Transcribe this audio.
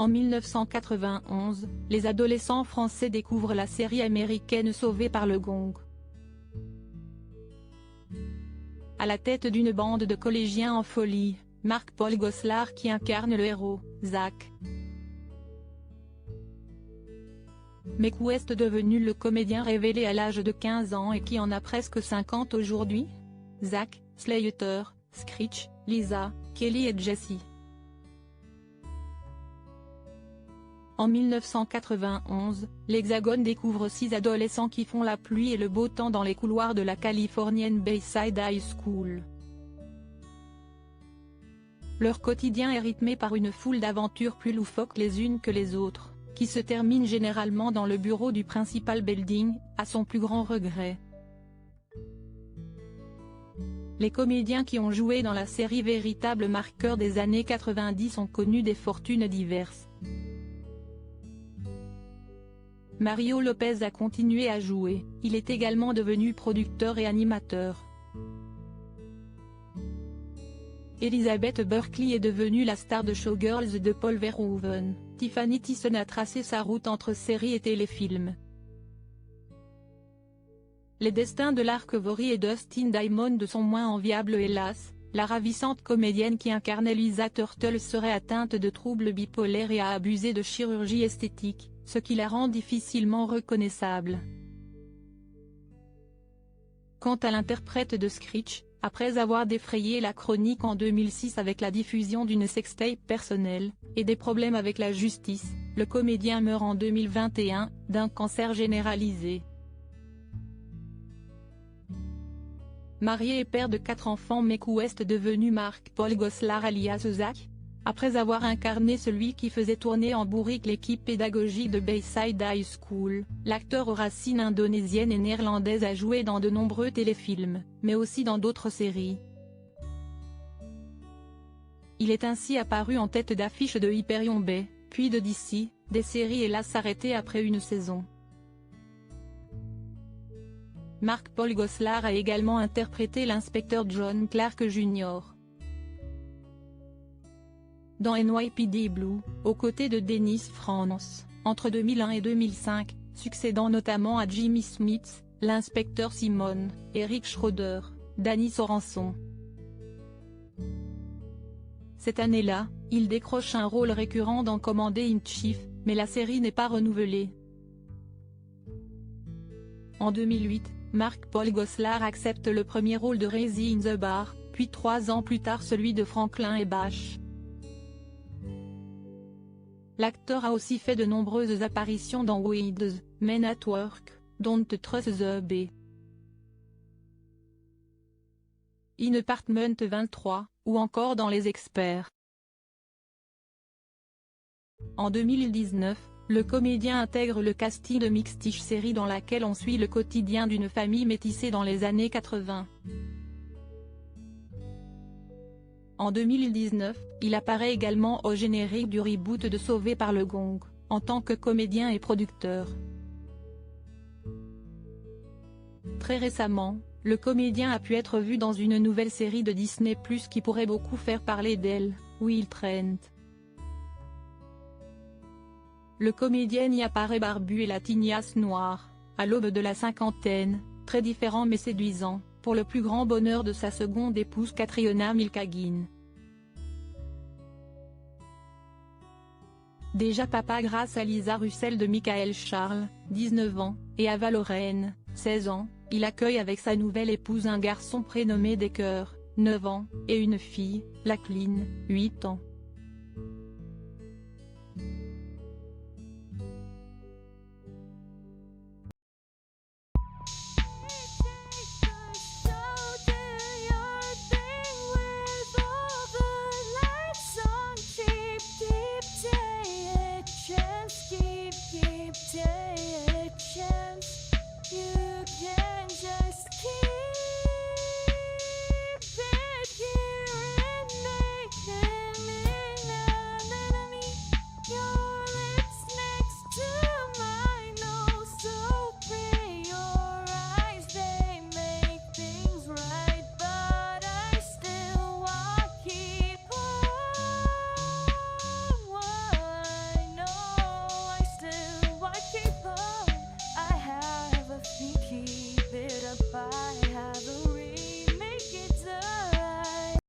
En 1991, les adolescents français découvrent la série américaine Sauvés par le Gong. À la tête d'une bande de collégiens en folie, Marc-Paul Gosselaar qui incarne le héros, Zach. Mais qu'est devenu le comédien révélé à l'âge de 15 ans et qui en a presque 50 aujourd'hui? Zach, Slater, Screech, Lisa, Kelly et Jessie. En 1991, l'Hexagone découvre 6 adolescents qui font la pluie et le beau temps dans les couloirs de la californienne Bayside High School. Leur quotidien est rythmé par une foule d'aventures plus loufoques les unes que les autres, qui se terminent généralement dans le bureau du principal building, à son plus grand regret. Les comédiens qui ont joué dans la série, véritable marqueur des années 90, ont connu des fortunes diverses. Mario Lopez a continué à jouer, il est également devenu producteur et animateur. Elizabeth Berkley est devenue la star de Showgirls de Paul Verhoeven. Tiffany Thiessen a tracé sa route entre séries et téléfilms. Les destins de Lark Vory et Dustin Diamond sont moins enviables hélas. La ravissante comédienne qui incarnait Lisa Turtle serait atteinte de troubles bipolaires et a abusé de chirurgie esthétique, ce qui la rend difficilement reconnaissable. Quant à l'interprète de Screech, après avoir défrayé la chronique en 2006 avec la diffusion d'une sextape personnelle, et des problèmes avec la justice, le comédien meurt en 2021, d'un cancer généralisé. Marié et père de 4 enfants, mais qu'est devenu Marc-Paul Gosselaar alias Zach? Après avoir incarné celui qui faisait tourner en bourrique l'équipe pédagogique de Bayside High School, l'acteur aux racines indonésiennes et néerlandaises a joué dans de nombreux téléfilms, mais aussi dans d'autres séries. Il est ainsi apparu en tête d'affiche de Hyperion Bay, puis de DC, des séries hélas arrêtées après une saison. Marc-Paul Gosselaar a également interprété l'inspecteur John Clark Jr. dans NYPD Blue, aux côtés de Dennis Franz, entre 2001 et 2005, succédant notamment à Jimmy Smith, l'inspecteur Simon, Eric Schroeder, Danny Sorenson. Cette année-là, il décroche un rôle récurrent dans Commander in Chief, mais la série n'est pas renouvelée. En 2008, Marc-Paul Gosselaar accepte le premier rôle de Raising in the Bar, puis 3 ans plus tard celui de Franklin et Bash. L'acteur a aussi fait de nombreuses apparitions dans Weeds, Men at Work, Don't Trust the Bee, In Apartment 23, ou encore dans Les Experts. En 2019, le comédien intègre le casting de Mixed-ish, série dans laquelle on suit le quotidien d'une famille métissée dans les années 80. En 2019, il apparaît également au générique du reboot de Sauvés par le Gong, en tant que comédien et producteur. Très récemment, le comédien a pu être vu dans une nouvelle série de Disney+ qui pourrait beaucoup faire parler d'elle, Will Trent. Le comédien y apparaît barbu et la tignasse noire, à l'aube de la cinquantaine, très différent mais séduisant, pour le plus grand bonheur de sa seconde épouse Catriona Milkagin. Déjà papa grâce à Lisa Russell de Michael Charles, 19 ans, et Ava Loren, 16 ans, il accueille avec sa nouvelle épouse un garçon prénommé Decker, 9 ans, et une fille, Lachlan, 8 ans.